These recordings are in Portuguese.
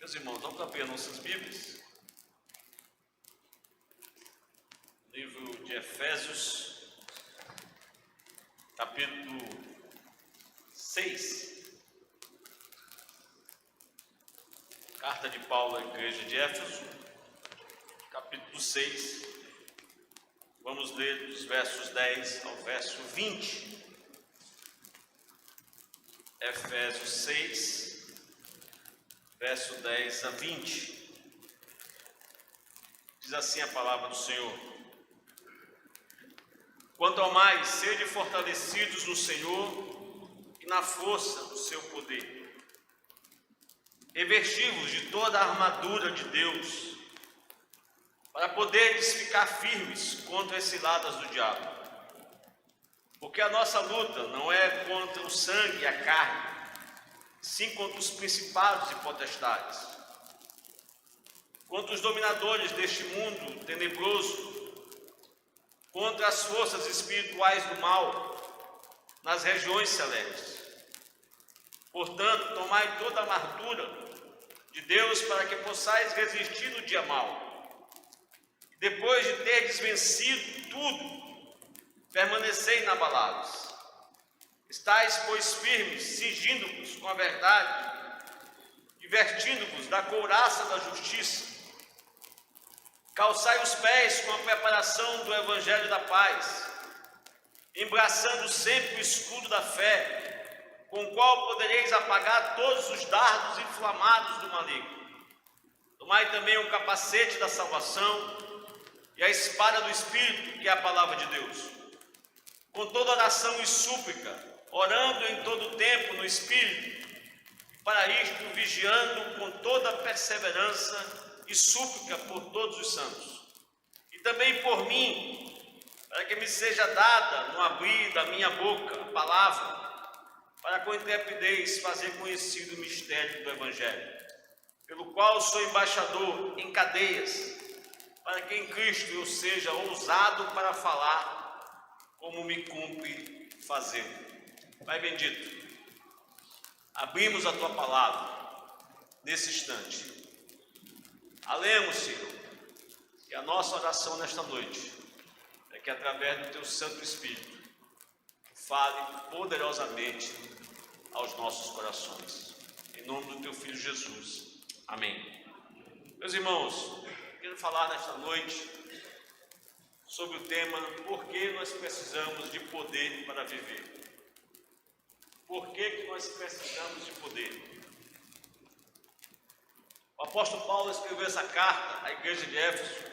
Meus irmãos, vamos abrir nossas Bíblias. Livro de Efésios, capítulo 6. Carta de Paulo à igreja de Éfeso, capítulo 6. Vamos ler dos versos 10 ao verso 20. Efésios 6, verso 10 a 20. Diz assim a palavra do Senhor: Quanto ao mais, sede fortalecidos no Senhor e na força do seu poder. Revesti-vos de toda a armadura de Deus, para poderes ficar firmes contra as ciladas do diabo. Porque a nossa luta não é contra o sangue e a carne, sim contra os principados e potestades, contra os dominadores deste mundo tenebroso, contra as forças espirituais do mal nas regiões celestes. Portanto, tomai toda a armadura de Deus para que possais resistir no dia mau. Depois de terdes vencido tudo, permanecei inabalados. Estais, pois, firmes, cingindo-vos com a verdade, divertindo-vos da couraça da justiça. Calçai os pés com a preparação do evangelho da paz, embraçando sempre o escudo da fé, com o qual podereis apagar todos os dardos inflamados do maligno. Tomai também o capacete da salvação e a espada do Espírito, que é a palavra de Deus. Com toda oração e súplica, orando em todo o tempo no Espírito, e para isto vigiando com toda perseverança e súplica por todos os santos. E também por mim, para que me seja dada no abrir da minha boca a palavra, para com intrepidez fazer conhecido o mistério do Evangelho, pelo qual sou embaixador em cadeias, para que em Cristo eu seja ousado para falar, como me cumpre fazer. Pai bendito, abrimos a Tua palavra nesse instante. Alemos, Senhor, e a nossa oração nesta noite é que através do Teu Santo Espírito fale poderosamente aos nossos corações. Em nome do Teu Filho Jesus. Amém. Meus irmãos, quero falar nesta noite sobre o tema: por que nós precisamos de poder para viver? Por que nós precisamos de poder? O apóstolo Paulo escreveu essa carta à igreja de Éfeso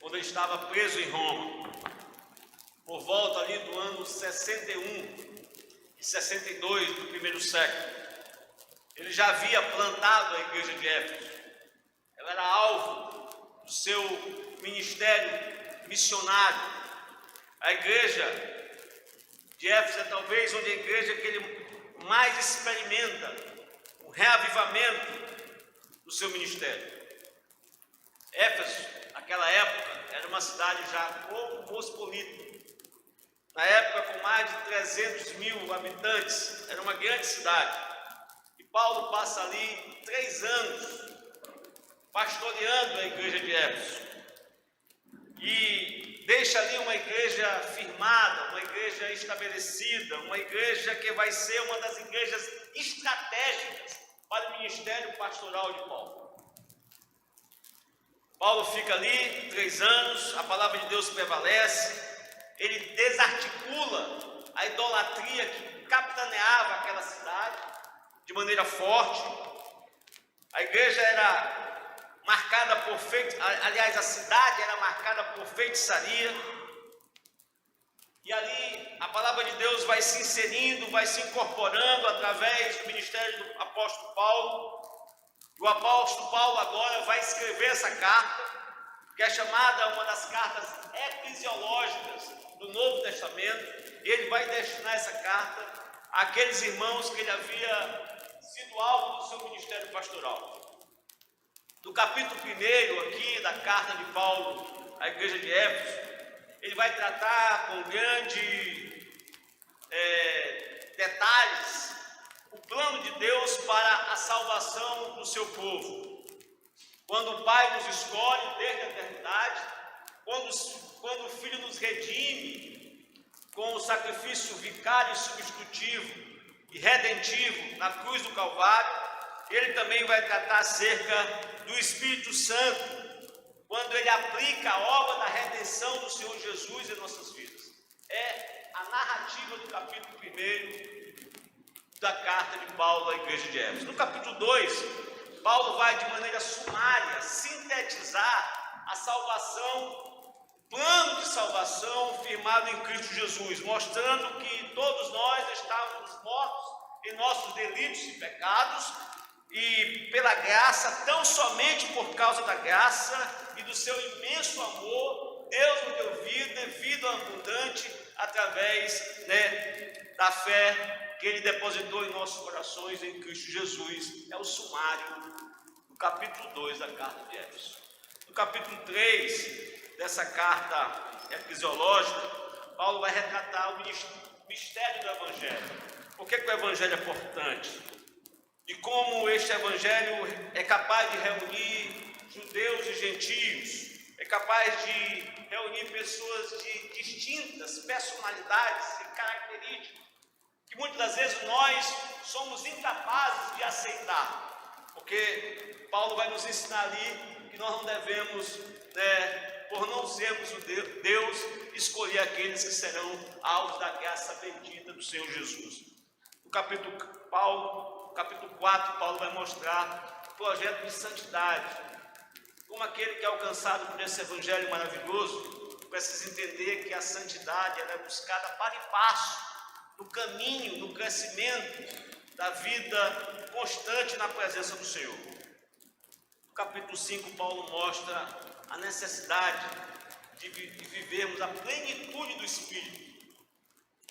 quando ele estava preso em Roma, por volta ali do ano 61 e 62 do primeiro século. Ele já havia plantado a igreja de Éfeso. Ela era alvo do seu ministério missionário. A igreja de Éfeso é talvez onde a igreja que ele mais experimenta o reavivamento do seu ministério. Éfeso, naquela época, era uma cidade já cosmopolita. Na época, com mais de 300 mil habitantes, era uma grande cidade. E Paulo passa ali 3 anos pastoreando a igreja de Éfeso. E deixa ali uma igreja firmada, uma igreja estabelecida, uma igreja que vai ser uma das igrejas estratégicas para o ministério pastoral de Paulo. Paulo fica ali 3 anos, a palavra de Deus prevalece. Ele desarticula a idolatria que capitaneava aquela cidade de maneira forte. A igreja era marcada por aliás, a cidade era marcada por feitiçaria. E ali a palavra de Deus vai se inserindo, vai se incorporando através do ministério do apóstolo Paulo. E o apóstolo Paulo agora vai escrever essa carta, que é chamada uma das cartas eclesiológicas do Novo Testamento. E ele vai destinar essa carta àqueles irmãos que ele havia sido alvo do seu ministério pastoral. No capítulo 1 aqui da carta de Paulo à igreja de Éfeso, ele vai tratar com grande detalhes o plano de Deus para a salvação do seu povo. quando o Pai nos escolhe desde a eternidade, quando o Filho nos redime com o sacrifício vicário e substitutivo e redentivo na cruz do Calvário, ele também vai tratar acerca do Espírito Santo, quando ele aplica a obra da redenção do Senhor Jesus em nossas vidas. É a narrativa do capítulo 1 da carta de Paulo à igreja de Éfeso. No capítulo 2, Paulo vai de maneira sumária sintetizar a salvação, plano de salvação firmado em Cristo Jesus, mostrando que todos nós estávamos mortos em nossos delitos e pecados, e pela graça, tão somente por causa da graça e do seu imenso amor, Deus nos deu vida abundante através da fé que Ele depositou em nossos corações em Cristo Jesus. É o sumário do capítulo 2 da carta de Éfeso. No capítulo 3 dessa carta eclesiológica, Paulo vai retratar o mistério do Evangelho. Por que o Evangelho é importante? E como este Evangelho é capaz de reunir judeus e gentios, é capaz de reunir pessoas de distintas personalidades e características, que muitas das vezes nós somos incapazes de aceitar, porque Paulo vai nos ensinar ali que nós não devemos, por não sermos o Deus, escolher aqueles que serão alvos da graça bendita do Senhor Jesus. No capítulo 4, Paulo vai mostrar o projeto de santidade, como aquele que é alcançado por esse evangelho maravilhoso precisa entender que a santidade ela é buscada para e passo, no caminho, no crescimento da vida constante na presença do Senhor. No capítulo 5, Paulo mostra a necessidade de vivermos a plenitude do Espírito.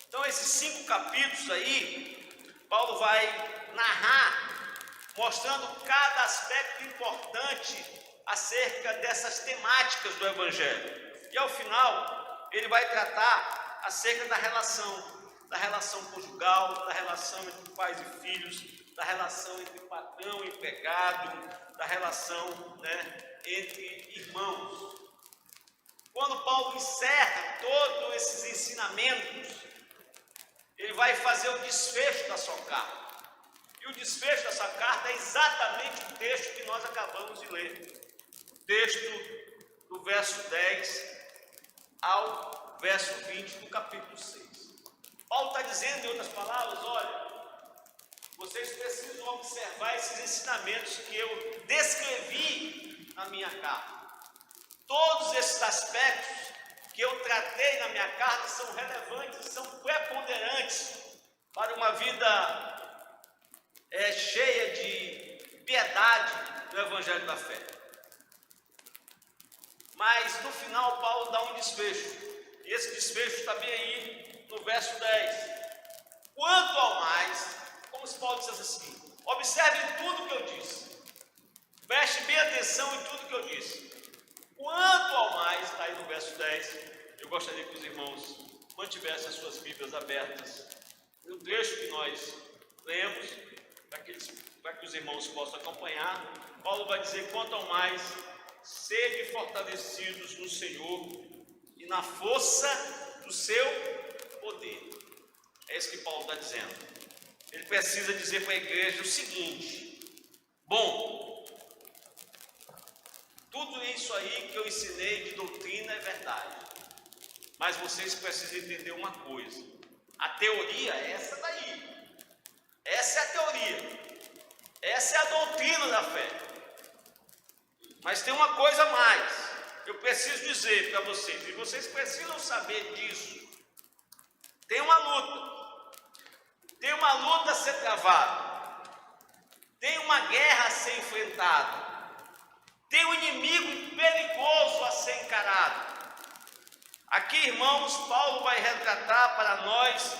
Então, esses 5 capítulos aí, Paulo vai narrar, mostrando cada aspecto importante acerca dessas temáticas do Evangelho. E ao final, ele vai tratar acerca da relação conjugal, da relação entre pais e filhos, da relação entre patrão e empregado, da relação entre irmãos. Quando Paulo encerra todos esses ensinamentos, ele vai fazer o desfecho da sua carta. E o desfecho dessa carta é exatamente o texto que nós acabamos de ler. O texto do verso 10 ao verso 20 do capítulo 6. Paulo está dizendo, em outras palavras, olha, vocês precisam observar esses ensinamentos que eu descrevi na minha carta. Todos esses aspectos que eu tratei na minha carta são relevantes, são preponderantes para uma vida cheia de piedade do Evangelho da fé. Mas no final Paulo dá um desfecho, e esse desfecho está bem aí no verso 10. Quanto ao mais, como se Paulo dissesse assim, observe tudo que eu disse, preste bem atenção em tudo que eu disse. Quanto ao mais, está aí no verso 10, eu gostaria que os irmãos mantivessem as suas Bíblias abertas no trecho que nós lemos, para que os irmãos possam acompanhar. Paulo vai dizer, quanto ao mais, sede fortalecidos no Senhor e na força do seu poder. É isso que Paulo está dizendo. Ele precisa dizer para a igreja o seguinte: bom, tudo isso aí que eu ensinei de doutrina é verdade, mas vocês precisam entender uma coisa: a teoria é essa daí, essa é a teoria, essa é a doutrina da fé. Mas tem uma coisa a mais, eu preciso dizer para vocês, e vocês precisam saber disso. Tem uma luta a ser travada, tem uma guerra a ser enfrentada, tem um inimigo perigoso a ser encarado. Aqui, irmãos, Paulo vai retratar para nós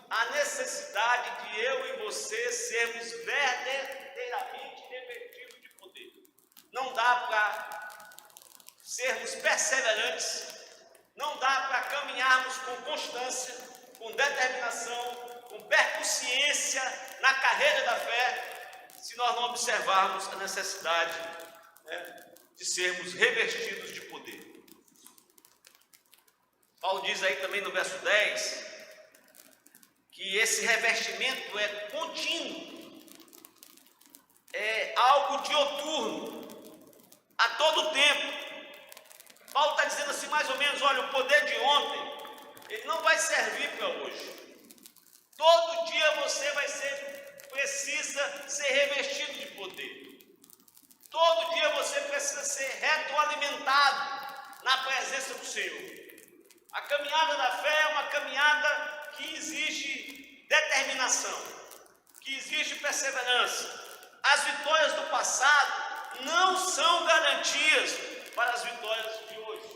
a necessidade de eu e você sermos verdadeiramente revestidos de poder. Não dá para sermos perseverantes, não dá para caminharmos com constância, com determinação, com percussiência na carreira da fé, se nós não observarmos a necessidade de sermos revestidos de poder. Paulo diz aí também no verso 10 que esse revestimento é contínuo, é algo dioturno, a todo tempo. Paulo está dizendo assim mais ou menos, olha, o poder de ontem, ele não vai servir para hoje. Todo dia você precisa ser revestido de poder. Todo dia você precisa ser retroalimentado na presença do Senhor. A caminhada da fé é uma caminhada que exige determinação, que exige perseverança. As vitórias do passado não são garantias para as vitórias de hoje.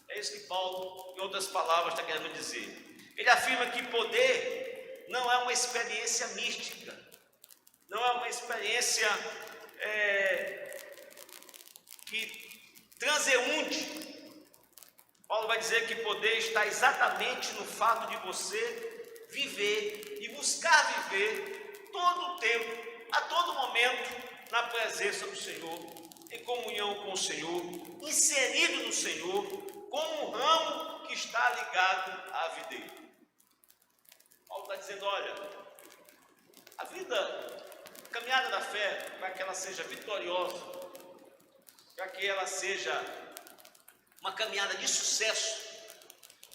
É isso que Paulo, em outras palavras, está querendo dizer. Ele afirma que poder não é uma experiência mística, não é uma experiência transeunte. Paulo vai dizer que poder está exatamente no fato de você viver e buscar viver todo o tempo, a todo momento, na presença do Senhor, em comunhão com o Senhor, inserido no Senhor, como um ramo que está ligado à videira. Paulo está dizendo, olha, a vida, a caminhada da fé, para que ela seja vitoriosa, para que ela seja uma caminhada de sucesso,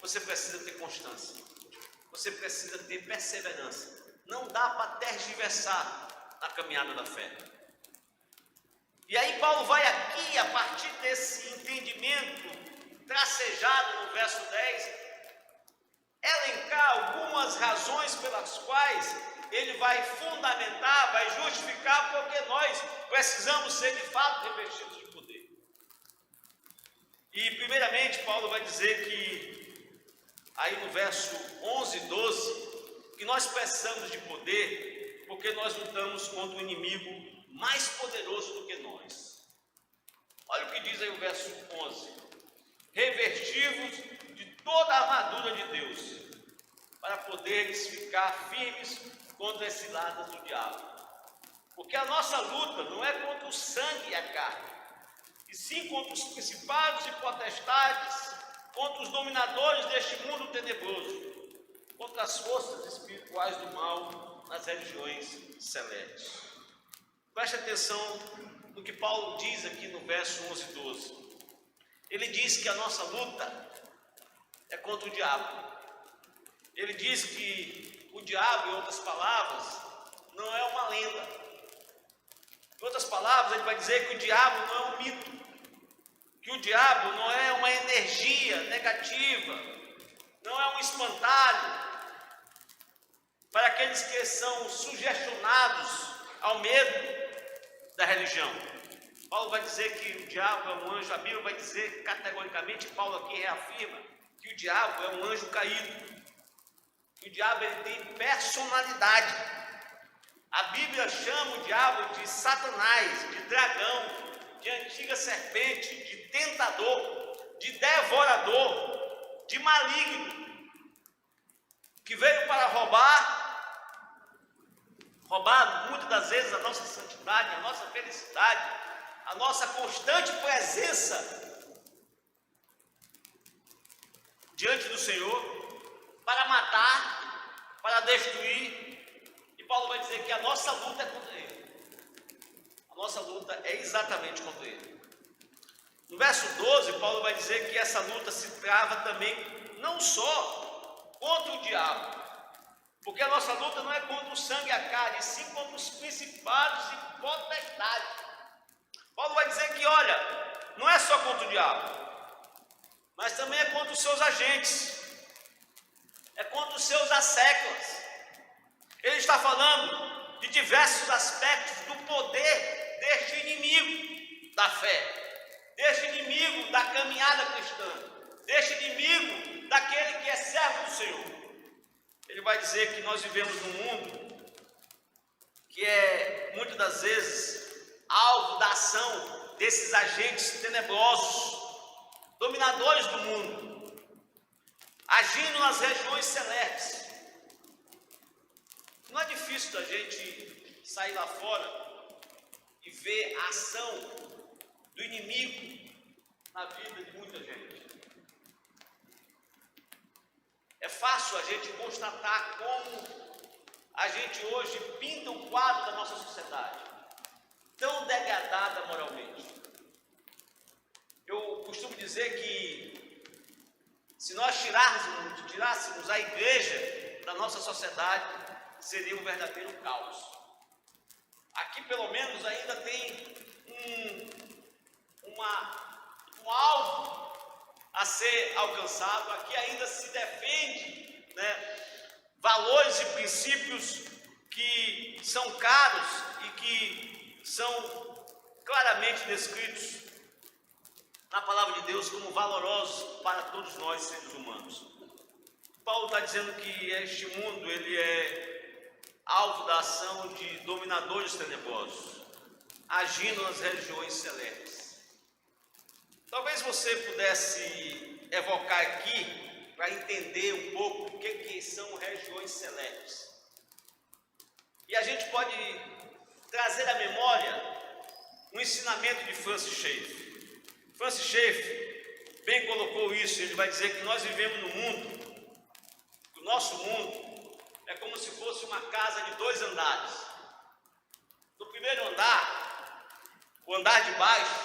você precisa ter constância, você precisa ter perseverança. Não dá para tergiversar na caminhada da fé. E aí Paulo vai aqui, a partir desse entendimento tracejado no verso 10, elencar algumas razões pelas quais ele vai fundamentar, vai justificar porque nós precisamos ser de fato revestidos de poder. E primeiramente Paulo vai dizer que, aí no verso 11 e 12, que nós precisamos de poder porque nós lutamos contra um inimigo mais poderoso do que nós. Olha o que diz aí o verso 11: revestivos de toda a armadura de Deus, para poderes ficar firmes contra as ciladas do diabo. Porque a nossa luta não é contra o sangue e a carne, e sim contra os principados e potestades, contra os dominadores deste mundo tenebroso, contra as forças espirituais do mal nas regiões celestes. Preste atenção no que Paulo diz aqui no verso 11 e 12. Ele diz que a nossa luta é contra o diabo. Ele diz que o diabo, em outras palavras, não é uma lenda. Em outras palavras, ele vai dizer que o diabo não é um mito, que o diabo não é uma energia negativa, não é um espantalho para aqueles que são sugestionados ao medo da religião. Paulo vai dizer que o diabo é um anjo. A Bíblia vai dizer categoricamente, Paulo aqui reafirma, que o diabo é um anjo caído. O diabo, ele tem personalidade. A Bíblia chama o diabo de Satanás, de dragão, de antiga serpente, de tentador, de devorador, de maligno, que veio para roubar muitas das vezes a nossa santidade, a nossa felicidade, a nossa constante presença diante do Senhor, para matar, para destruir. E Paulo vai dizer que a nossa luta é contra ele. A nossa luta é exatamente contra ele. No verso 12, Paulo vai dizer que essa luta se trava também não só contra o diabo, porque a nossa luta não é contra o sangue e a carne, e sim contra os principados e potestades. Paulo vai dizer que, olha, não é só contra o diabo, mas também é contra os seus agentes, é contra os seus asséculos. Ele está falando de diversos aspectos do poder deste inimigo da fé, deste inimigo da caminhada cristã, deste inimigo daquele que é servo do Senhor. Ele vai dizer que nós vivemos num mundo que é, muitas das vezes, alvo da ação desses agentes tenebrosos, dominadores do mundo, agindo nas regiões celestes. Não é difícil da gente sair lá fora e ver a ação do inimigo na vida de muita gente. É fácil a gente constatar como a gente hoje pinta um quadro da nossa sociedade, tão degradada moralmente. Eu costumo dizer que se nós tirássemos a igreja da nossa sociedade, seria um verdadeiro caos. Aqui pelo menos ainda tem um alvo a ser alcançado, aqui ainda se defende, valores e princípios que são caros e que são claramente descritos na palavra de Deus como valorosos para todos nós seres humanos. Paulo está dizendo que este mundo ele é alvo da ação de dominadores tenebrosos, agindo nas regiões celestes. Talvez você pudesse evocar aqui para entender um pouco o que são regiões celestes. E a gente pode trazer à memória um ensinamento de Francis Schaeffer. Francis Schaeffer bem colocou isso, ele vai dizer que nós vivemos no mundo, o nosso mundo é como se fosse uma casa de 2 andares. No primeiro andar, o andar de baixo,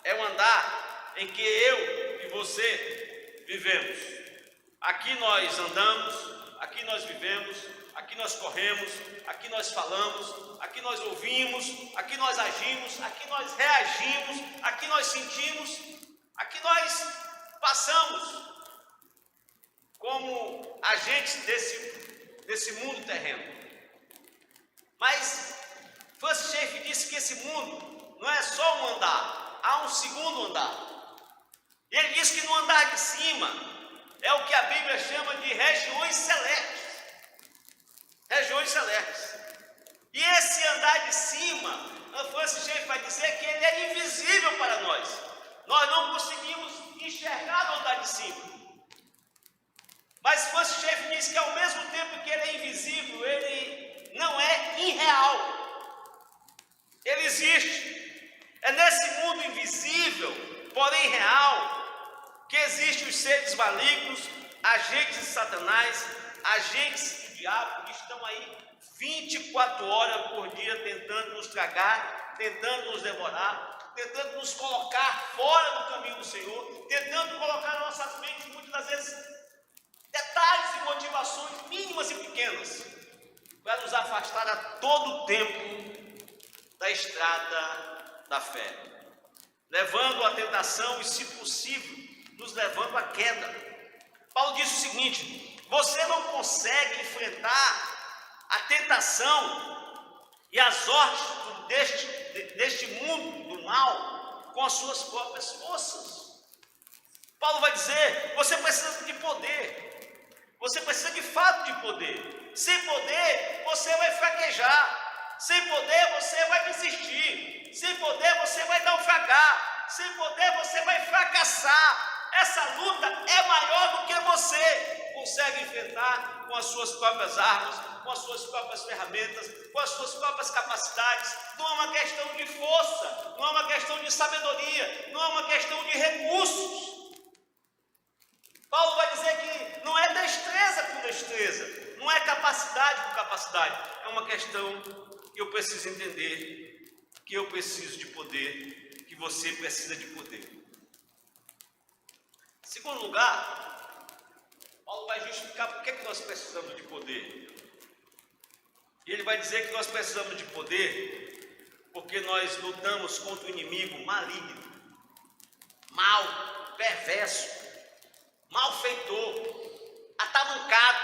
é um andar em que eu e você vivemos. Aqui nós andamos, aqui nós vivemos, aqui nós corremos, aqui nós falamos, aqui nós ouvimos, aqui nós agimos, aqui nós reagimos, aqui nós sentimos, aqui nós passamos como agentes desse mundo terreno. Mas Francis Schaeffer disse que esse mundo não é só um andar, há um segundo andar. E ele diz que no andar de cima é o que a Bíblia chama de regiões celestes. Regiões celestes. E esse andar de cima, Francis Schaeffer vai dizer que ele é invisível para nós. Nós não conseguimos enxergar o andar de cima. Mas Francis Schaeffer diz que ao mesmo tempo que ele é invisível, ele não é irreal. Ele existe. É nesse mundo invisível, porém real, que existem os seres malignos, agentes de Satanás, agentes do diabo, que estão aí 24 horas por dia tentando nos tragar, tentando nos devorar, tentando nos colocar fora do caminho do Senhor, tentando colocar nas nossas mentes, muitas das vezes, detalhes e motivações mínimas e pequenas, para nos afastar a todo tempo da estrada da fé, levando à tentação e, se possível, nos levando à queda. Paulo diz o seguinte: você não consegue enfrentar a tentação e as hostes deste mundo do mal com as suas próprias forças. Paulo vai dizer: você precisa de poder, você precisa de fato de poder. Sem poder você vai fraquejar, sem poder você vai desistir, sem poder você vai naufragar, sem poder você vai fracassar. Essa luta é maior do que você consegue enfrentar com as suas próprias armas, com as suas próprias ferramentas, com as suas próprias capacidades. Não é uma questão de força, não é uma questão de sabedoria, não é uma questão de recursos. Paulo vai dizer que não é destreza com destreza, não é capacidade com capacidade, é uma questão que eu preciso entender, que eu preciso de poder, que você precisa de poder. Em segundo lugar, Paulo vai justificar por que nós precisamos de poder. E ele vai dizer que nós precisamos de poder porque nós lutamos contra o inimigo maligno, mal, perverso, malfeitor, atamancado.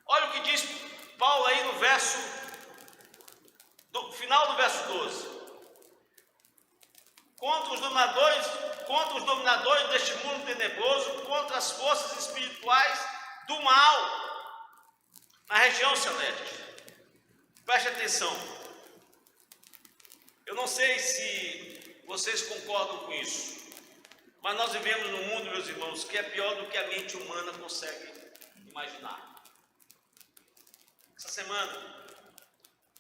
Olha o que diz Paulo aí no final do verso 12. Contra os dominadores deste mundo tenebroso, contra as forças espirituais do mal na região celeste. Preste atenção. Eu não sei se vocês concordam com isso, mas nós vivemos num mundo, meus irmãos, que é pior do que a mente humana consegue imaginar. Essa semana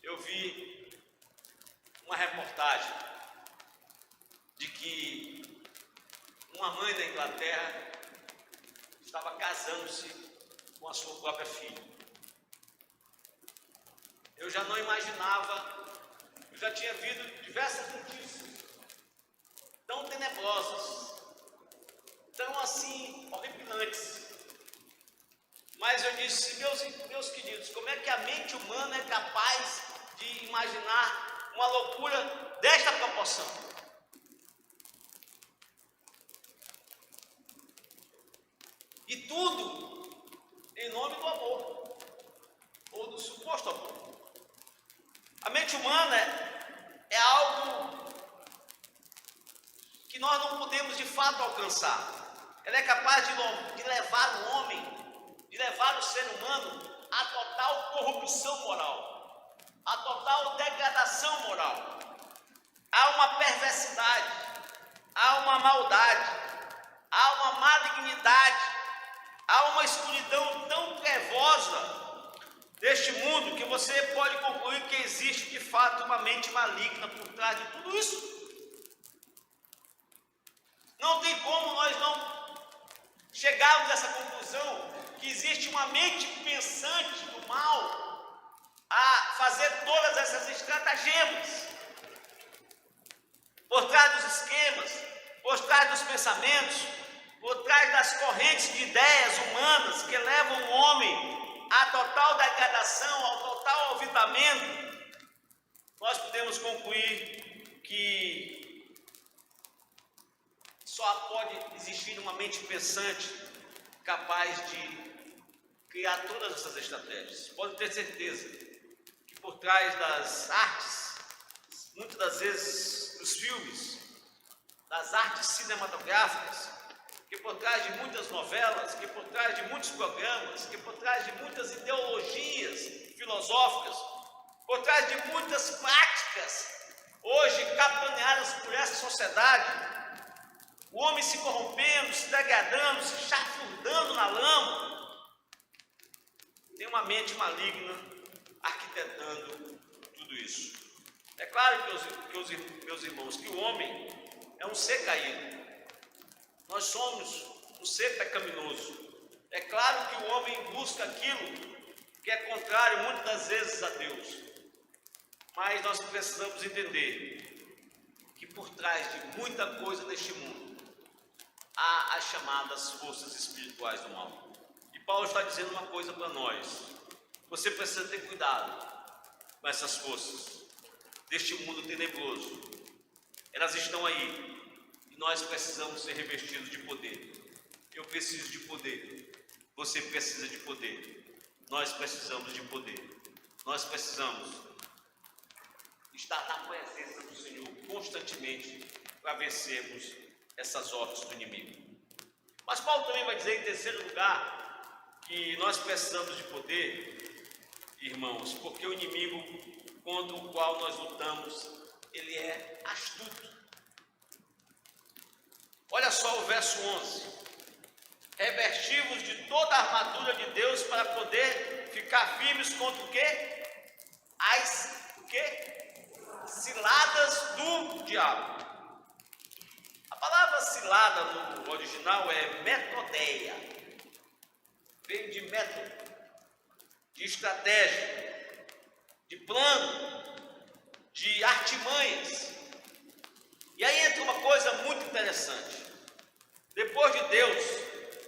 eu vi uma reportagem de uma mãe da Inglaterra estava casando-se com a sua própria filha. Eu já não imaginava, eu já tinha visto diversas notícias tão tenebrosas, tão assim horripilantes. Mas eu disse, meus queridos, como é que a mente humana é capaz de imaginar uma loucura desta proporção? E tudo em nome do amor, ou do suposto amor. A mente humana é algo que nós não podemos de fato alcançar. Ela é capaz de levar o homem, de levar o ser humano à total corrupção moral, à total degradação moral. Há uma perversidade, há uma maldade, há uma malignidade, há uma escuridão tão trevosa deste mundo que você pode concluir que existe de fato uma mente maligna por trás de tudo isso. Não tem como nós não chegarmos a essa conclusão que existe uma mente pensante do mal a fazer todas essas estratagemas por trás dos esquemas, por trás dos pensamentos, por trás das correntes de ideias humanas que levam o homem à total degradação, ao total olvidamento. Nós podemos concluir que só pode existir uma mente pensante capaz de criar todas essas estratégias. Pode ter certeza que por trás das artes, muitas das vezes dos filmes, das artes cinematográficas, que por trás de muitas novelas, que por trás de muitos programas, que por trás de muitas ideologias filosóficas, por trás de muitas práticas, hoje capitaneadas por essa sociedade, o homem se corrompendo, se degradando, se chafurdando na lama, tem uma mente maligna arquitetando tudo isso. É claro, meus irmãos, que o homem é um ser caído. Nós somos um ser pecaminoso. É claro que o homem busca aquilo que é contrário muitas das vezes a Deus. Mas nós precisamos entender que por trás de muita coisa deste mundo há as chamadas forças espirituais do mal. E Paulo está dizendo uma coisa para nós: você precisa ter cuidado com essas forças deste mundo tenebroso. Elas estão aí. E nós precisamos ser revestidos de poder. Eu preciso de poder. Você precisa de poder. Nós precisamos de poder. Nós precisamos estar na presença do Senhor constantemente para vencermos essas hordas do inimigo. Mas Paulo também vai dizer, em terceiro lugar, que nós precisamos de poder, irmãos, porque o inimigo contra o qual nós lutamos, ele é astuto. Olha só o verso 11: revestivos de toda a armadura de Deus para poder ficar firmes contra o quê? Ciladas do diabo. A palavra cilada no original é metodeia, vem de método, de estratégia, de plano, de artimanhas. E aí entra uma coisa muito interessante. Depois de Deus,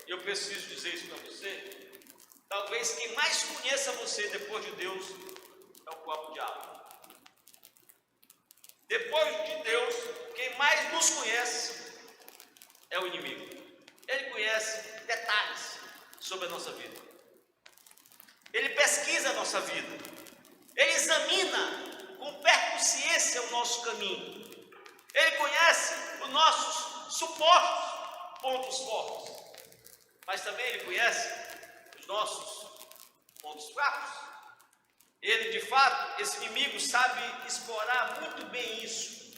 eu preciso dizer isso para você, talvez quem mais conheça você depois de Deus é o próprio diabo. Depois de Deus, quem mais nos conhece é o inimigo. Ele conhece detalhes sobre a nossa vida. Ele pesquisa a nossa vida. Ele examina com percussiência o nosso caminho. Ele conhece os nossos supostos pontos fortes, mas também ele conhece os nossos pontos fracos. Ele, de fato, esse inimigo sabe explorar muito bem isso.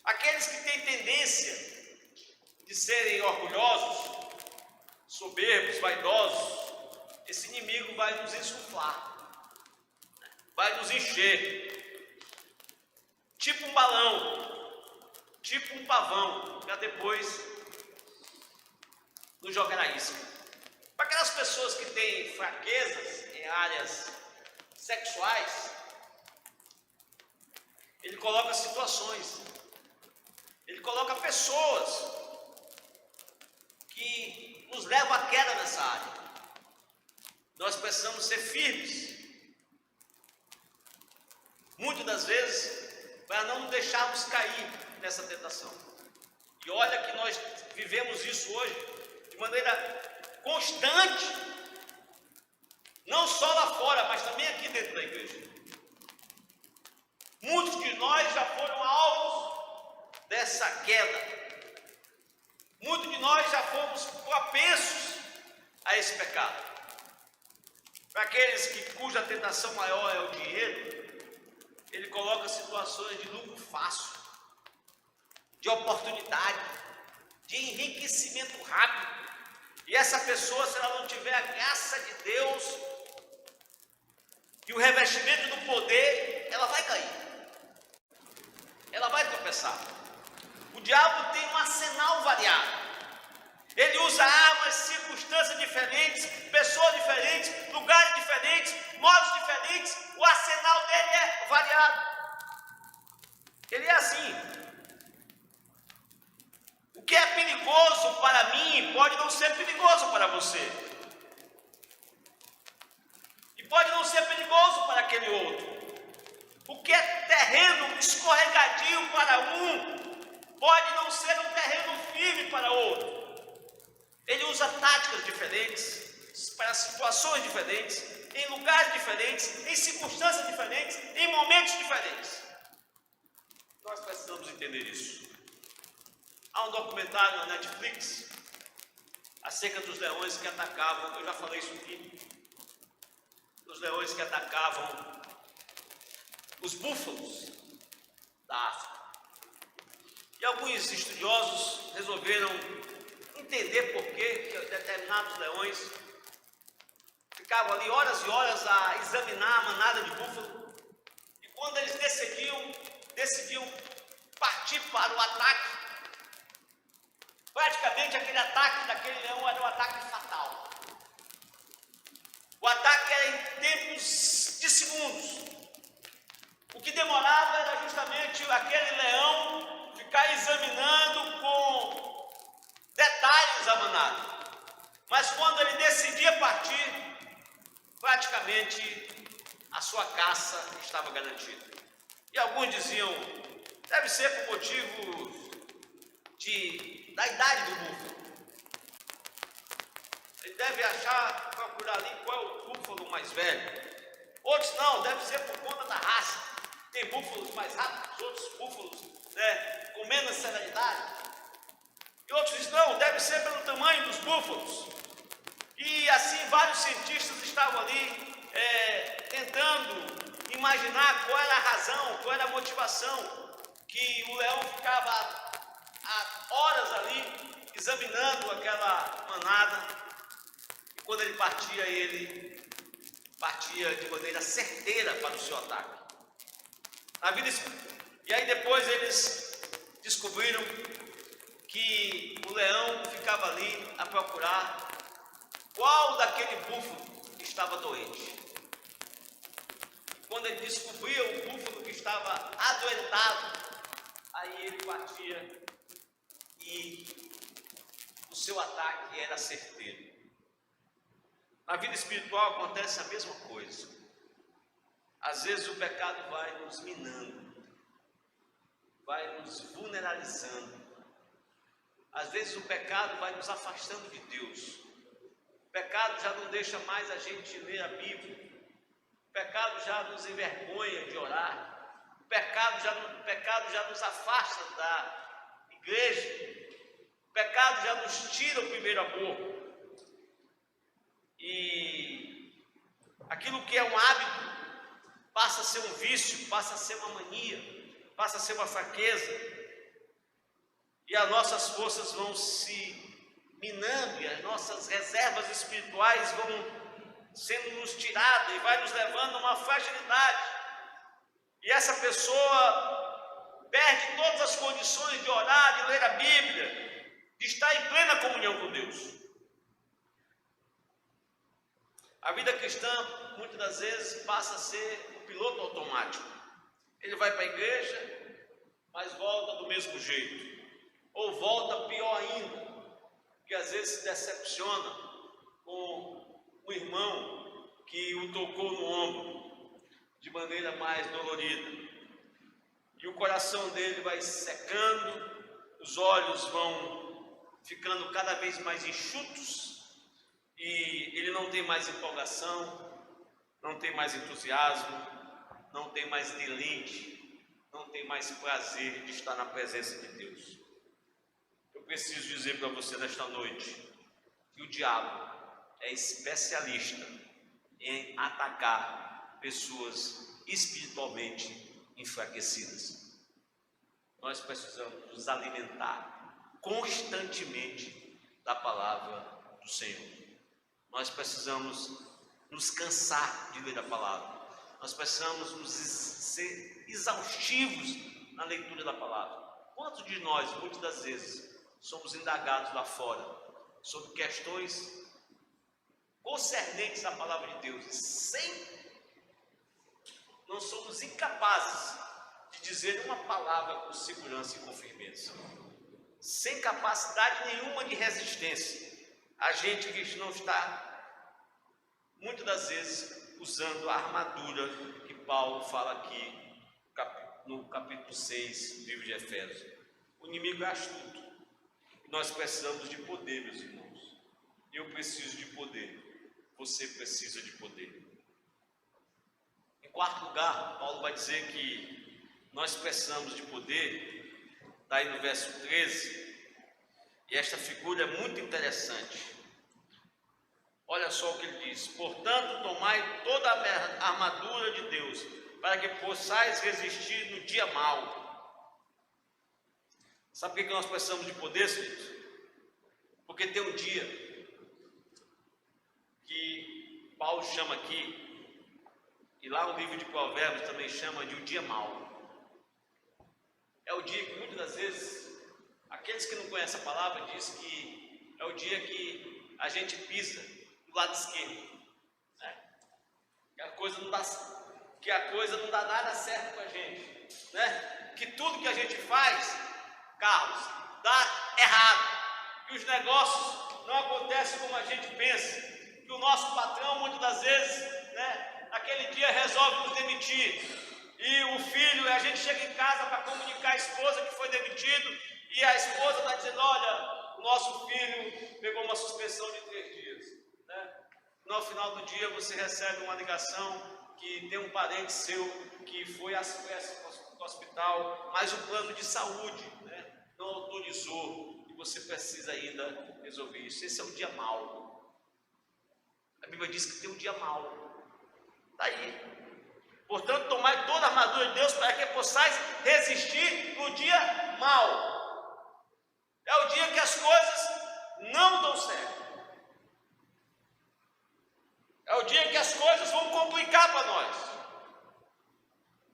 Aqueles que têm tendência de serem orgulhosos, soberbos, vaidosos, esse inimigo vai nos insuflar, vai nos encher, tipo um balão, tipo um pavão, para depois no jogar a isca. Para aquelas pessoas que têm fraquezas em áreas sexuais, ele coloca situações, ele coloca pessoas que nos levam à queda nessa área. Nós precisamos ser firmes, muitas das vezes, para não nos deixarmos cair nessa tentação. E olha que nós vivemos isso hoje de maneira constante, não só lá fora, mas também aqui dentro da igreja. Muitos de nós já foram alvos dessa queda. Muitos de nós já fomos propensos a esse pecado. Para aqueles cuja tentação maior é o dinheiro, ele coloca situações de lucro fácil, de oportunidade, de enriquecimento rápido. E essa pessoa, se ela não tiver a graça de Deus e o revestimento do poder, ela vai cair, ela vai tropeçar. O diabo tem um arsenal variado. Ele usa armas, circunstâncias diferentes, pessoas diferentes, lugares diferentes, modos diferentes. O arsenal dele é variado. Ele é assim. O que é perigoso para mim pode não ser perigoso para você. E pode não ser perigoso para aquele outro. O que é terreno escorregadio para um pode não ser um terreno firme para outro. Ele usa táticas diferentes, para situações diferentes, em lugares diferentes, em circunstâncias diferentes, em momentos diferentes. Nós precisamos entender isso. Há um documentário na Netflix acerca dos leões que atacavam, eu já falei isso aqui, dos leões que atacavam os búfalos da África. E alguns estudiosos resolveram entender por que determinados leões ficavam ali horas e horas a examinar a manada de búfalo, e quando eles decidiam partir para o ataque, praticamente aquele ataque daquele leão era um ataque fatal. O ataque era em tempos de segundos. O que demorava era justamente aquele leão ficar examinando com detalhes a manada. Mas quando ele decidia partir, praticamente a sua caça estava garantida. E alguns diziam, deve ser por motivo da idade do búfalo. Ele deve procurar ali qual é o búfalo mais velho. Outros não, deve ser por conta da raça. Tem búfalos mais rápidos, outros búfalos com menos celeridade. E outros dizem, não, deve ser pelo tamanho dos búfalos. E assim vários cientistas estavam ali tentando imaginar qual era a razão, qual era a motivação que o leão ficava há horas ali examinando aquela manada. E quando ele partia de maneira certeira para o seu ataque. E aí depois eles descobriram que o leão ficava ali a procurar qual daquele búfalo estava doente. Quando ele descobria o búfalo que estava adoentado, aí ele partia e o seu ataque era certeiro. Na vida espiritual acontece a mesma coisa. Às vezes o pecado vai nos minando, vai nos vulneralizando. Às vezes o pecado vai nos afastando de Deus. O pecado já não deixa mais a gente ler a Bíblia. O pecado já nos envergonha de orar. O pecado já nos afasta da igreja. O pecado já nos tira o primeiro amor. E aquilo que é um hábito passa a ser um vício, passa a ser uma mania, passa a ser uma fraqueza. E as nossas forças vão se minando, e as nossas reservas espirituais vão sendo nos tiradas e vai nos levando a uma fragilidade. E essa pessoa perde todas as condições de orar, de ler a Bíblia, de estar em plena comunhão com Deus. A vida cristã, muitas das vezes, passa a ser um piloto automático. Ele vai para a igreja, mas volta do mesmo jeito. Ou volta pior ainda, que às vezes se decepciona com um irmão que o tocou no ombro de maneira mais dolorida. E o coração dele vai secando, os olhos vão ficando cada vez mais enxutos, e ele não tem mais empolgação, não tem mais entusiasmo, não tem mais deleite, não tem mais prazer de estar na presença de Deus. Eu preciso dizer para você nesta noite que o diabo é especialista em atacar pessoas espiritualmente enfraquecidas. Nós precisamos nos alimentar constantemente da palavra do Senhor. Nós precisamos nos cansar de ler a palavra. Nós precisamos ser exaustivos na leitura da palavra. Quantos de nós, muitas das vezes, somos indagados lá fora sobre questões concernentes à palavra de Deus, não somos incapazes de dizer uma palavra com segurança e com firmeza, sem capacidade nenhuma de resistência. A gente que não está, muitas das vezes, usando a armadura que Paulo fala aqui no capítulo 6 do livro de Efésios. O inimigo é astuto. Nós precisamos de poder, meus irmãos. Eu preciso de poder. Você precisa de poder. Em quarto lugar, Paulo vai dizer que nós precisamos de poder. Está aí no verso 13. E esta figura é muito interessante. Olha só o que ele diz: portanto, tomai toda a armadura de Deus, para que possais resistir no dia mau. Sabe por que nós precisamos de poder, queridos? Porque tem um dia que Paulo chama aqui, e lá no livro de Provérbios também chama de um dia mau. É o dia que muitas das vezes aqueles que não conhecem a palavra diz que é o dia que a gente pisa do lado esquerdo, né? Que a coisa não dá nada certo com a gente, né? Que tudo que a gente faz, Carlos, dá errado, que os negócios não acontecem como a gente pensa, que o nosso patrão muitas das vezes, né, naquele dia resolve nos demitir, e o filho, a gente chega em casa para comunicar a esposa que foi demitido, e a esposa está dizendo: olha, o nosso filho pegou uma suspensão de 3 dias, né? No final do dia você recebe uma ligação que tem um parente seu que foi às pressas para o hospital, mas o plano de saúde, né, não autorizou, e você precisa ainda resolver isso. Esse é o dia mau. A Bíblia diz que tem um dia mau. Está aí. Portanto, tomai toda a armadura de Deus, para que possais resistir no dia mau. É o dia que as coisas não dão certo. É o dia que as coisas vão complicar para nós.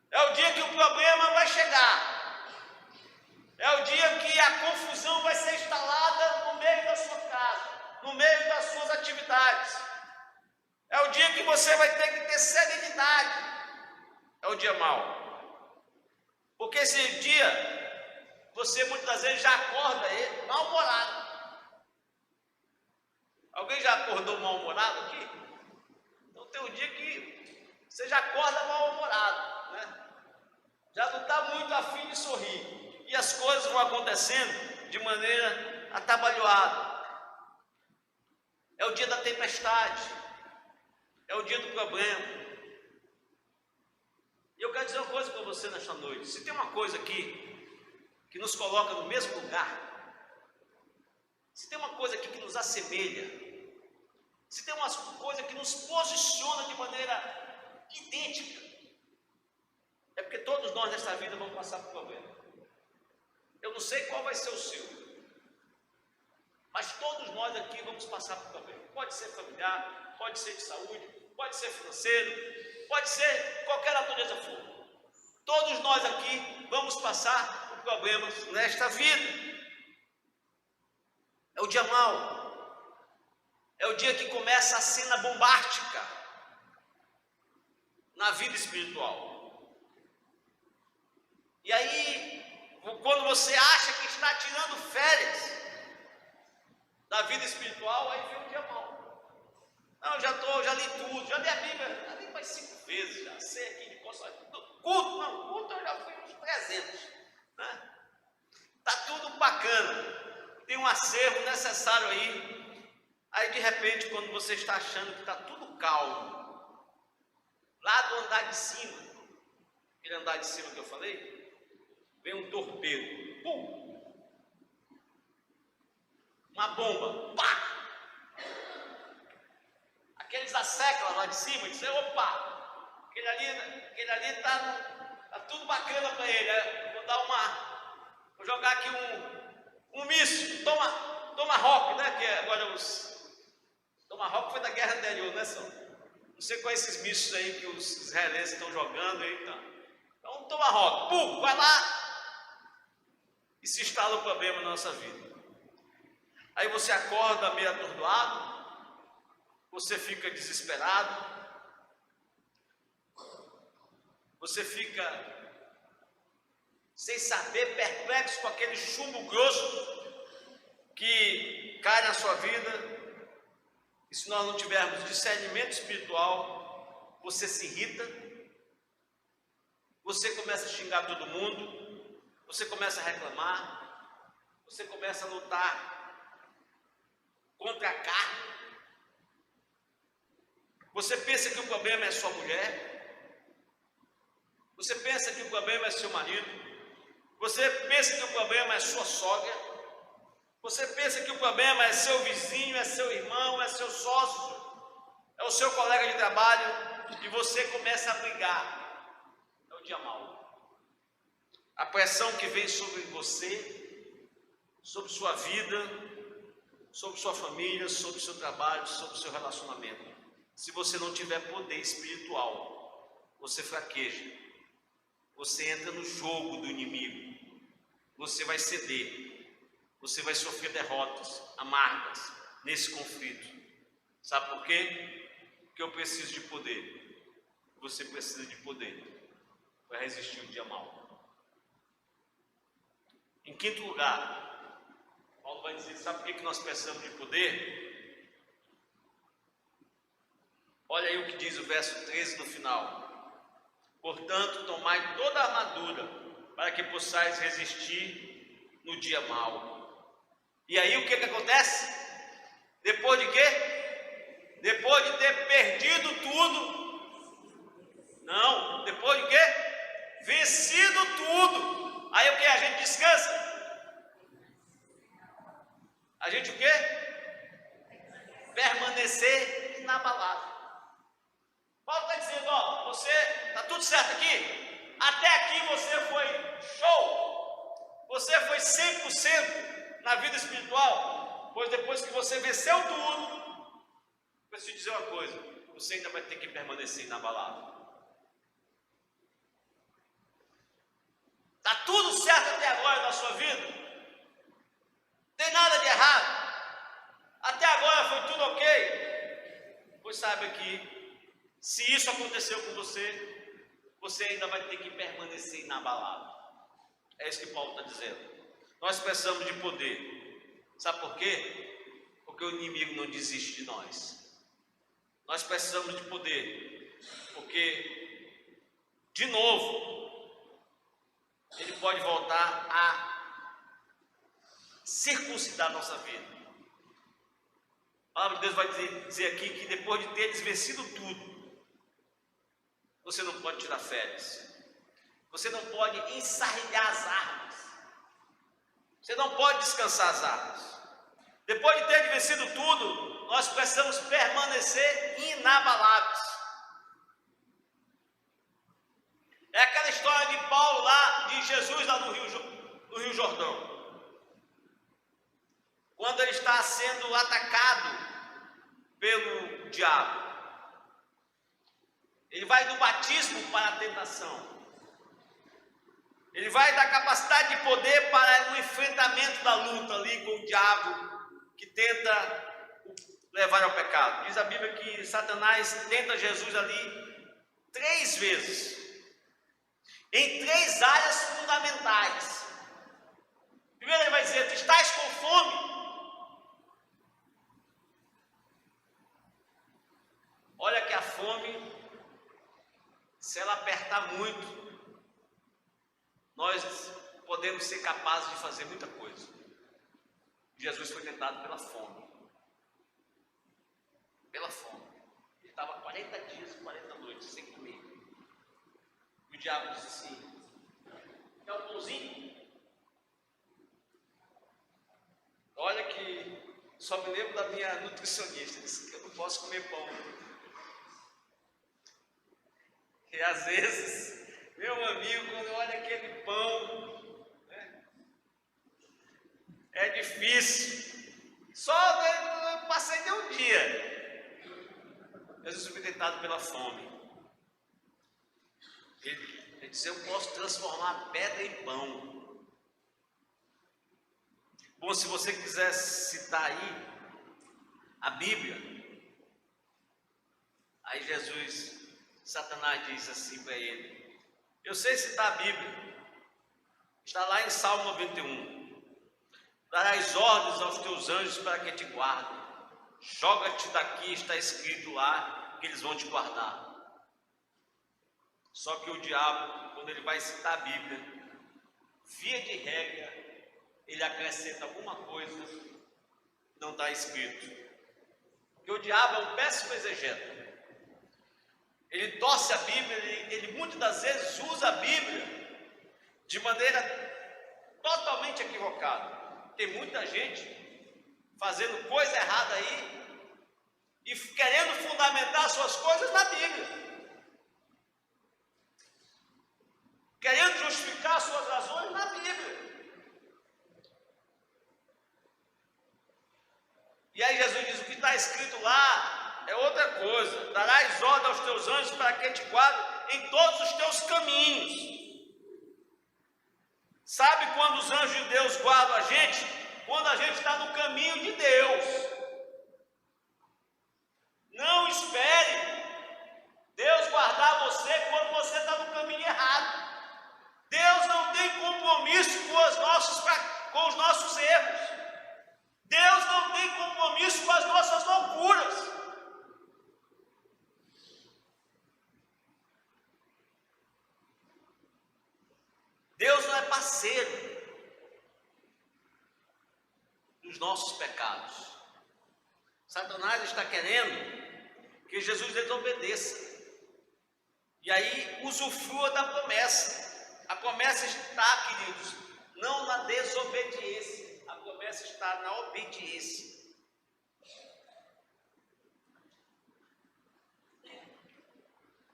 É o dia que o problema vai chegar. É o dia que a confusão vai ser instalada no meio da sua casa, no meio das suas atividades. É o dia que você vai ter que ter serenidade. É o dia mau. Porque esse dia você muitas das vezes já acorda mal-humorado. Alguém já acordou mal-humorado aqui? Então tem um dia que você já acorda mal-humorado, né? Já não está muito afim de sorrir. E as coisas vão acontecendo de maneira atabalhoada. É o dia da tempestade. É o dia do problema. E eu quero dizer uma coisa para você nesta noite. Se tem uma coisa aqui que nos coloca no mesmo lugar, se tem uma coisa aqui que nos assemelha, se tem uma coisa que nos posiciona de maneira idêntica, é porque todos nós nesta vida vamos passar por problema. Eu não sei qual vai ser o seu, mas todos nós aqui vamos passar por problema. Pode ser familiar, pode ser de saúde, pode ser financeiro, pode ser qualquer natureza for. Todos nós aqui vamos passar problemas nesta vida. É o dia mau. É o dia que começa a cena bombástica na vida espiritual. E aí, quando você acha que está tirando férias da vida espiritual, aí vem um dia mau. Não, já li tudo, já li a Bíblia, já li mais 5 vezes, já sei aqui de consolidar. Culto eu já fui uns 300, né? Tá tudo bacana, tem um acervo necessário aí de repente, quando você está achando que está tudo calmo, lá do andar de cima, aquele andar de cima que eu falei, vem um torpedo, pum, uma bomba, pá! Aqueles asseclas lá de cima, dizem, opa, aquele ali tá tudo bacana para ele, vou jogar aqui um míssil, Tomahawk, né, que agora Tomahawk foi da guerra anterior, né, só? Não sei quais esses mísseis aí que os israelenses estão jogando aí, então Tomahawk, pum, vai lá e se instala o problema na nossa vida. Aí você acorda meio atordoado, você fica desesperado, você fica sem saber, perplexo com aquele chumbo grosso que cai na sua vida. E se nós não tivermos discernimento espiritual, você se irrita, você começa a xingar todo mundo, você começa a reclamar, você começa a lutar contra a carne. Você pensa que o problema é sua mulher, você pensa que o problema é seu marido, você pensa que o problema é sua sogra, você pensa que o problema é seu vizinho, é seu irmão, é seu sócio, é o seu colega de trabalho, e você começa a brigar. É o dia mau. A pressão que vem sobre você, sobre sua vida, sobre sua família, sobre seu trabalho, sobre seu relacionamento. Se você não tiver poder espiritual, você fraqueja, você entra no jogo do inimigo, você vai ceder, você vai sofrer derrotas amargas nesse conflito. Sabe por quê? Porque eu preciso de poder, você precisa de poder para resistir o dia mau. Em quinto lugar, Paulo vai dizer, sabe por que nós precisamos de poder? Olha aí o que diz o verso 13 no final. Portanto, tomai toda a armadura, para que possais resistir no dia mau. E aí o que acontece? Depois de quê? Depois de ter perdido tudo. Não, depois de quê? Vencido tudo. Aí o que? A gente descansa. A gente o quê? Permanecer inabalável. Paulo está dizendo, ó, você, está tudo certo aqui? Até aqui você foi show, você foi 100% na vida espiritual, pois depois que você venceu tudo, eu preciso dizer uma coisa, você ainda vai ter que permanecer inabalável. Está tudo certo até agora na sua vida? Não tem nada de errado? Até agora foi tudo ok? Pois saiba que se isso aconteceu com você, você ainda vai ter que permanecer inabalável. É isso que Paulo está dizendo. Nós precisamos de poder. Sabe por quê? Porque o inimigo não desiste de nós. Nós precisamos de poder, porque, de novo, ele pode voltar a circuncidar a nossa vida. A palavra de Deus vai dizer aqui que depois de teres vencido tudo, você não pode tirar férias, você não pode ensarrilhar as armas, você não pode descansar as armas. Depois de ter vencido tudo, nós precisamos permanecer inabaláveis. É aquela história de Paulo lá, de Jesus lá no Rio Jordão, quando ele está sendo atacado pelo diabo. Ele vai do batismo para a tentação. Ele vai da capacidade de poder para o enfrentamento da luta ali com o diabo, que tenta levar ao pecado. Diz a Bíblia que Satanás tenta Jesus ali 3 vezes, em 3 áreas fundamentais. Primeiro ele vai dizer: tu estás com fome? Olha que a fome, se ela apertar muito, nós podemos ser capazes de fazer muita coisa. Jesus foi tentado pela fome. Pela fome. Ele estava 40 dias e 40 noites sem comer. E o diabo disse assim: quer um pãozinho? Olha que só me lembro da minha nutricionista, disse que eu não posso comer pão. E às vezes, meu amigo, quando olha aquele pão, né, é difícil. Só eu passei de um dia. Jesus foi tentado pela fome. Ele disse: eu posso transformar pedra em pão. Bom, se você quiser citar aí a Bíblia, aí Satanás diz assim para ele: eu sei citar a Bíblia, está lá em Salmo 91, darás ordens aos teus anjos para que te guardem, joga-te daqui, está escrito lá que eles vão te guardar. Só que o diabo, quando ele vai citar a Bíblia, via de regra, ele acrescenta alguma coisa que não está escrito. Porque o diabo é um péssimo exegeta. Ele torce a Bíblia, ele muitas das vezes usa a Bíblia de maneira totalmente equivocada. Tem muita gente fazendo coisa errada aí e querendo fundamentar suas coisas na Bíblia, querendo justificar suas razões na Bíblia. E aí Jesus diz: o que está escrito lá é outra coisa. Darás ordem aos teus anjos para que te guardem em todos os teus caminhos. Sabe quando os anjos de Deus guardam a gente? Quando a gente está no caminho de Deus. Não espere Deus guardar você quando você está no caminho errado. Deus não tem compromisso com os nossos erros. Deus não tem compromisso com as nossas loucuras. Deus não é parceiro dos nossos pecados. Satanás está querendo que Jesus desobedeça. E aí usufrua da promessa. A promessa está, queridos, não na desobediência. A promessa está na obediência.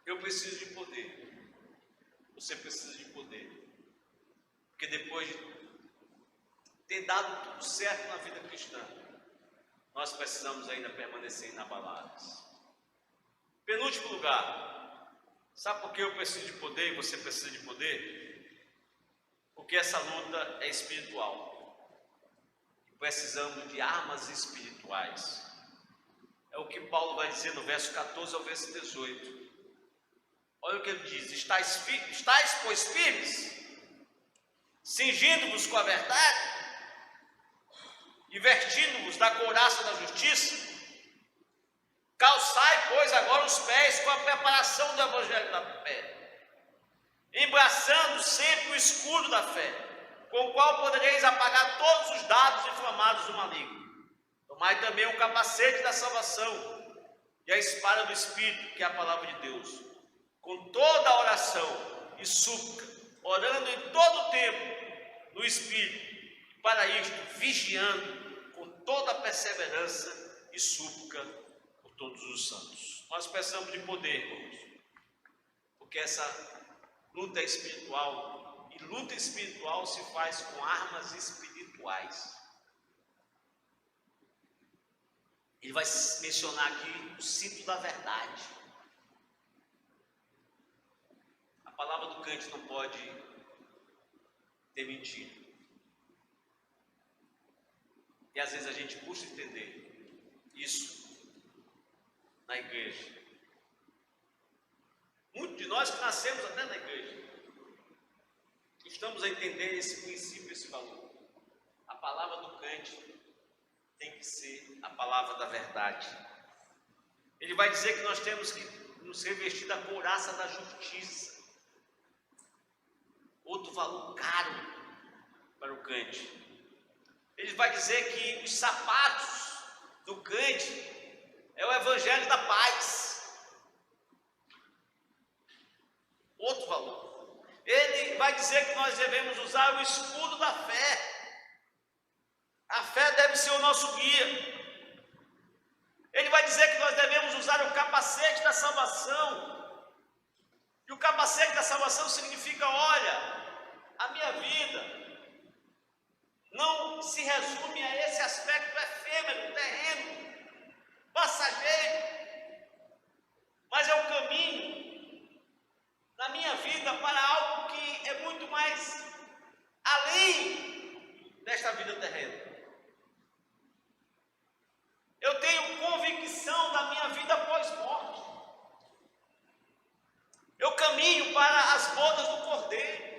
Eu preciso de poder. Você precisa de poder. Porque depois de ter dado tudo certo na vida cristã, nós precisamos ainda permanecer inabalados. Penúltimo lugar, sabe por que eu preciso de poder e você precisa de poder? Porque essa luta é espiritual. Precisamos de armas espirituais. É o que Paulo vai dizer no verso 14 ao verso 18. Olha o que ele diz: estáis pois firmes, cingindo-vos com a verdade e vestindo-vos da couraça da justiça. Calçai, pois, agora os pés com a preparação do evangelho da fé, embraçando sempre o escudo da fé, com o qual podereis apagar todos os dardos inflamados do maligno. Tomai também o capacete da salvação e a espada do Espírito, que é a palavra de Deus, com toda a oração e súplica, orando em todo o tempo no Espírito, e para isto vigiando com toda a perseverança e súplica por todos os santos. Nós precisamos de poder, irmãos, porque essa luta é espiritual. E luta espiritual se faz com armas espirituais. Ele vai mencionar aqui o cinto da verdade. A palavra do crente não pode ter mentira. E às vezes a gente custa entender isso. na igreja. Muitos de nós que nascemos até na igreja, estamos a entender esse princípio, esse valor. A palavra do crente tem que ser a palavra da verdade. Ele vai dizer que nós temos que nos revestir da couraça da justiça. Outro valor caro para o crente. Ele vai dizer que os sapatos do crente é o evangelho da paz. Outro valor. Ele vai dizer que nós devemos usar o escudo da fé. A fé deve ser o nosso guia. Ele vai dizer que nós devemos usar o capacete da salvação. E o capacete da salvação significa, olha, a minha vida não se resume a esse aspecto efêmero, terreno, passageiro, mas é o caminho na minha vida para algo que é muito mais além desta vida terrena. Eu tenho convicção da minha vida pós-morte. Eu caminho para as bodas do Cordeiro,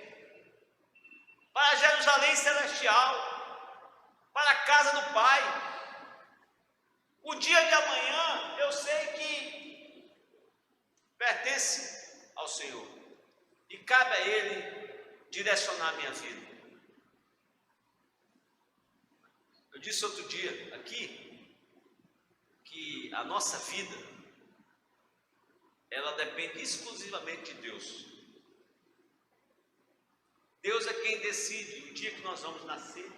para Jerusalém celestial, para a casa do Pai. O dia de amanhã eu sei que pertence ao Senhor e cabe a Ele direcionar a minha vida. Eu disse outro dia aqui que a nossa vida, ela depende exclusivamente de Deus. Deus é quem decide o dia que nós vamos nascer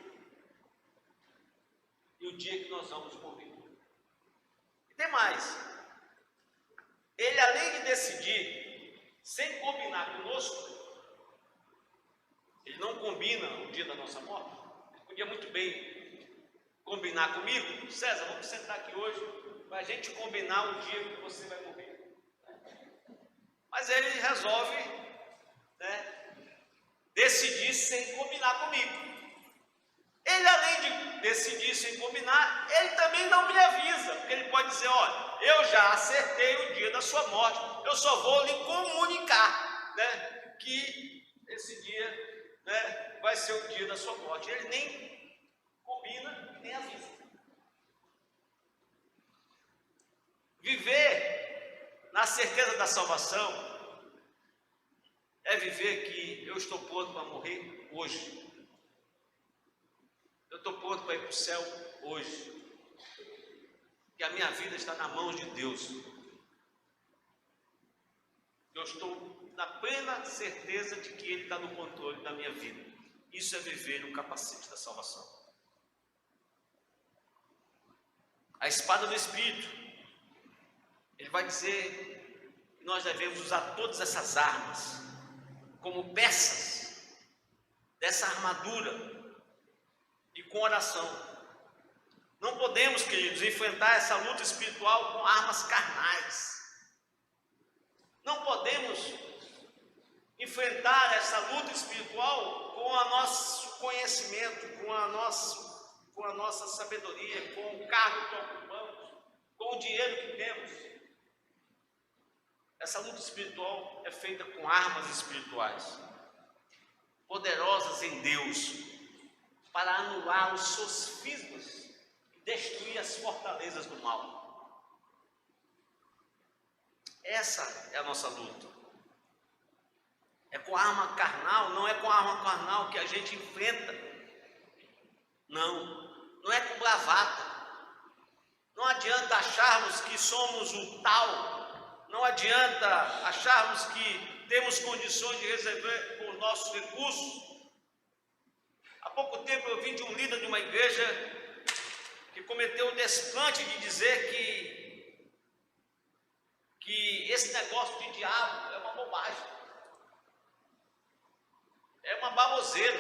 e o dia que nós vamos morrer. E tem mais. Ele, além de decidir, sem combinar conosco, ele não combina o dia da nossa morte. Ele podia muito bem combinar comigo: César, vamos sentar aqui hoje para a gente combinar o dia que você vai morrer. Mas ele resolve, decidir sem combinar comigo. Ele, além de decidir sem combinar, ele também não me avisa, porque ele pode dizer: olha, eu já acertei o dia da sua morte, eu só vou lhe comunicar, que esse dia, vai ser o dia da sua morte. Ele nem combina, nem avisa. Viver na certeza da salvação é viver que eu estou pronto para morrer hoje. Eu estou pronto para ir para o céu hoje. Que a minha vida está na mão de Deus. Eu estou na plena certeza de que Ele está no controle da minha vida. Isso é viver no capacete da salvação. A espada do Espírito. Ele vai dizer que nós devemos usar todas essas armas como peças dessa armadura e com oração. Não podemos, queridos, enfrentar essa luta espiritual com armas carnais. Não podemos enfrentar essa luta espiritual com o nosso conhecimento, com a nossa sabedoria, com o cargo que ocupamos, com o dinheiro que temos. Essa luta espiritual é feita com armas espirituais, poderosas em Deus, para anular os sofismas e destruir as fortalezas do mal. Essa é a nossa luta. É com a arma carnal, não é com a arma carnal que a gente enfrenta. Não é com bravata. Não adianta acharmos que somos o tal. Não adianta acharmos que temos condições de resolver com os nossos recursos. Há pouco tempo eu vi de um líder de uma igreja que cometeu o desplante de dizer que esse negócio de diabo é uma bobagem. É uma baboseira.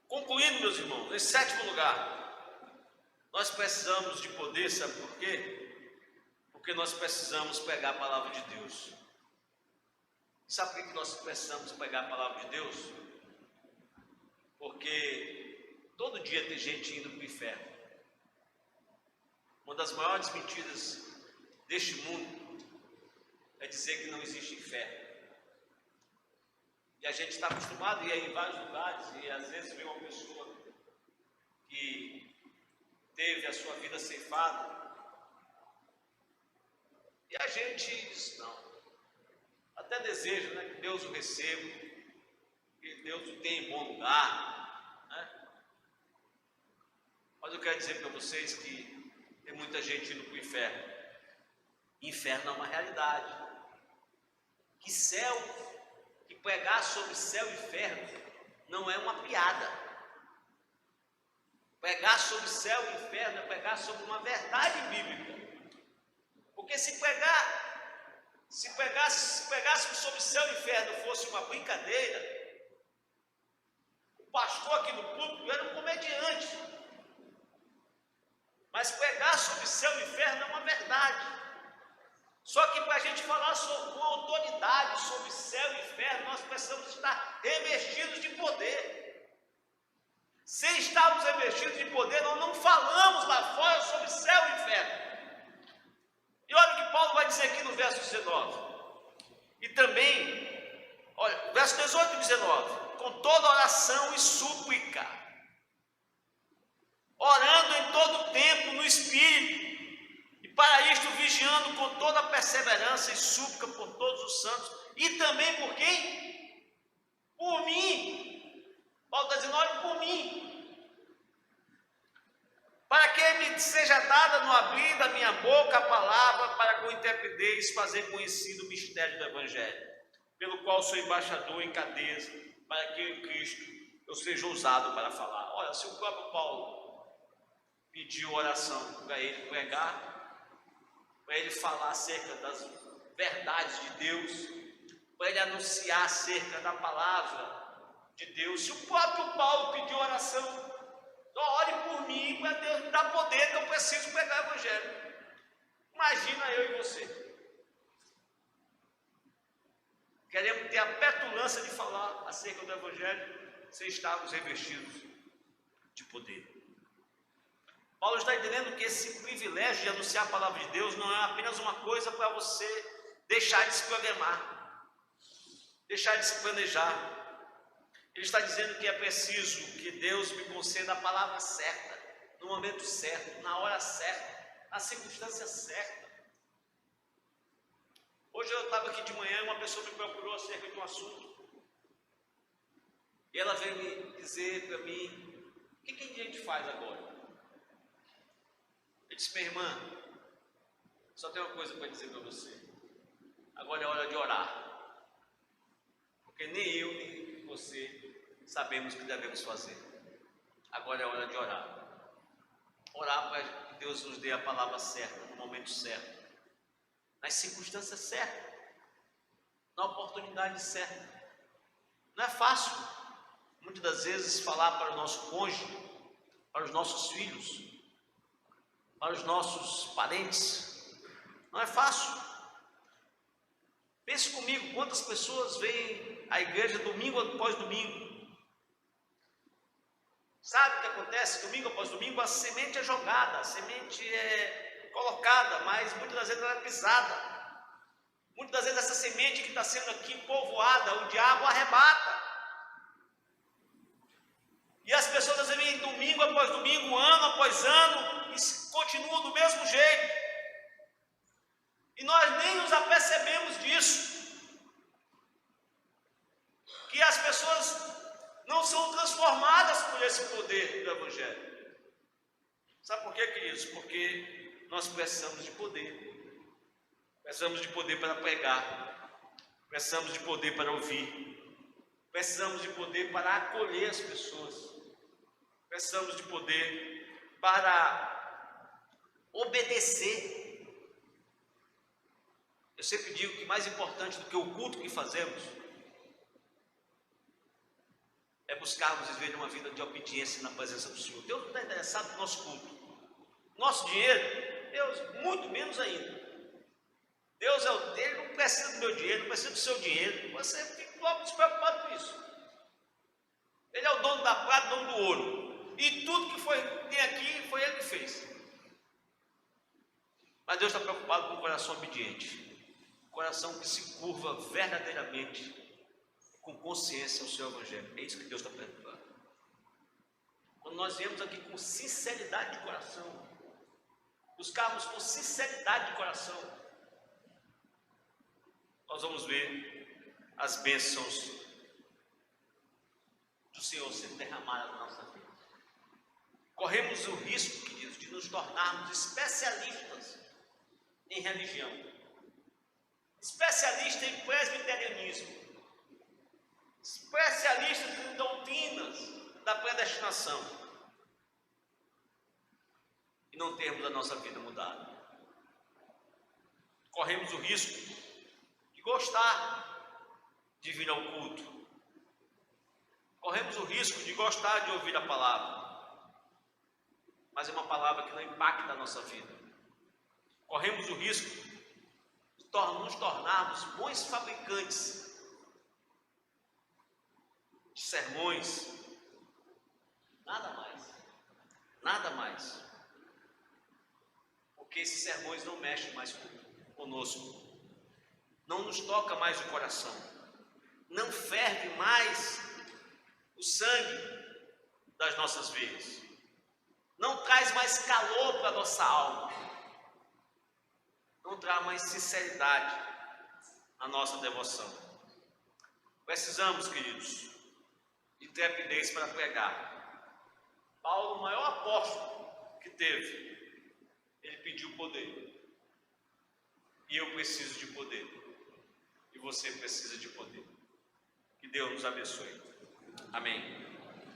Concluindo, meus irmãos, em sétimo lugar, nós precisamos de poder, sabe por quê? Porque nós precisamos pegar a palavra de Deus. Sabe por que nós precisamos pegar a palavra de Deus? Porque Todo dia tem gente indo para o inferno. Uma das maiores mentiras deste mundo é dizer que não existe inferno. E a gente está acostumado a ir em vários lugares e às vezes vê uma pessoa que teve a sua vida ceifada e a gente diz não. Até deseja, né, que Deus o receba, que Deus o tenha em bom lugar, né? Mas eu quero dizer para vocês que tem muita gente indo para o inferno. Inferno é uma realidade. Que céu, que pregar sobre céu e inferno não é uma piada. Pregar sobre céu e inferno é pregar sobre uma verdade bíblica. Porque se pregássemos sobre céu e inferno fosse uma brincadeira, o pastor aqui no púlpito era um comediante. Mas pregar sobre céu e inferno é uma verdade. Só que para a gente falar com autoridade sobre céu e inferno, nós precisamos estar revestidos de poder. Sem estarmos revestidos de poder, nós não falamos lá fora sobre céu e inferno. E olha o que Paulo vai dizer aqui no verso 19. E também, olha, verso 18 e 19. Com toda oração e súplica, orando em todo tempo no Espírito, e para isto vigiando com toda perseverança e súplica por todos os santos, e também por quem? Por mim. Paulo está dizendo, olhe por mim. Para que me seja dada no abrir da minha boca a palavra, para com intrepidez fazer conhecido o mistério do Evangelho, pelo qual sou embaixador em cadeias, para que em Cristo eu seja ousado para falar. Olha, se o próprio Paulo pediu oração para ele pregar, para ele falar acerca das verdades de Deus, para ele anunciar acerca da palavra de Deus, se o próprio Paulo pediu oração, ore por mim, para Deus me dar poder, que eu preciso pregar o Evangelho. Imagina eu e você. Queremos ter a petulância de falar acerca do Evangelho, sem estarmos revestidos de poder. Paulo está entendendo que esse privilégio de anunciar a palavra de Deus não é apenas uma coisa para você deixar de se programar, deixar de se planejar. Ele está dizendo que é preciso que Deus me conceda a palavra certa, no momento certo, na hora certa, na circunstância certa. Hoje eu estava aqui de manhã e uma pessoa me procurou acerca de um assunto. E ela veio me dizer para mim, o que a gente faz agora? Eu disse, minha irmã, só tem uma coisa para dizer para você. Agora é hora de orar. Porque nem eu, nem você sabemos o que devemos fazer. Agora é hora de orar. Orar para que Deus nos dê a palavra certa, no momento certo, nas circunstâncias certas, na oportunidade certa. Não é fácil, muitas das vezes, falar para o nosso cônjuge, para os nossos filhos, para os nossos parentes. Não é fácil. Pense comigo, quantas pessoas vêm à igreja domingo após domingo. Sabe o que acontece? Domingo após domingo a semente é jogada, a semente é colocada, mas muitas das vezes ela é pisada. Muitas das vezes essa semente que está sendo aqui povoada, o diabo arrebata. E as pessoas às vezes vêm domingo após domingo, ano após ano, e continuam do mesmo jeito. E nós nem nos apercebemos disso. Que as pessoas não são transformadas por esse poder do Evangelho. Sabe por quê, queridos? Porque nós precisamos de poder. Precisamos de poder para pregar. Precisamos de poder para ouvir. Precisamos de poder para acolher as pessoas. Precisamos de poder para obedecer. Eu sempre digo que mais importante do que o culto que fazemos é buscarmos viver uma vida de obediência na presença do Senhor. Deus não está interessado no nosso culto. Nosso dinheiro, Deus, muito menos ainda. Deus é o dele, não precisa do meu dinheiro, não precisa do seu dinheiro. Você fica logo despreocupado com isso. Ele é o dono da prata, dono do ouro. E tudo que tem aqui foi ele que fez. Mas Deus está preocupado com o coração obediente. Coração que se curva verdadeiramente, com consciência ao seu Evangelho. É isso que Deus está preocupado. Quando nós viemos aqui com sinceridade de coração, buscarmos com sinceridade de coração, nós vamos ver as bênçãos do Senhor sendo derramadas na nossa vida. Corremos o risco, queridos, de nos tornarmos especialistas em religião, especialistas em presbiterianismo, especialistas em doutrinas da predestinação, e não termos a nossa vida mudada. Corremos o risco de gostar de vir ao culto, corremos o risco de gostar de ouvir a palavra, mas é uma palavra que não impacta a nossa vida. Corremos o risco de nos tornarmos bons fabricantes de sermões, nada mais, porque esses sermões não mexem mais conosco, não nos toca mais o coração, não ferve mais o sangue das nossas veias, não traz mais calor para a nossa alma, não traz mais sinceridade à nossa devoção. Precisamos, queridos, de trepidez para pregar. Paulo, o maior apóstolo que teve, ele pediu poder. E eu preciso de poder. E você precisa de poder. Que Deus nos abençoe. Amém.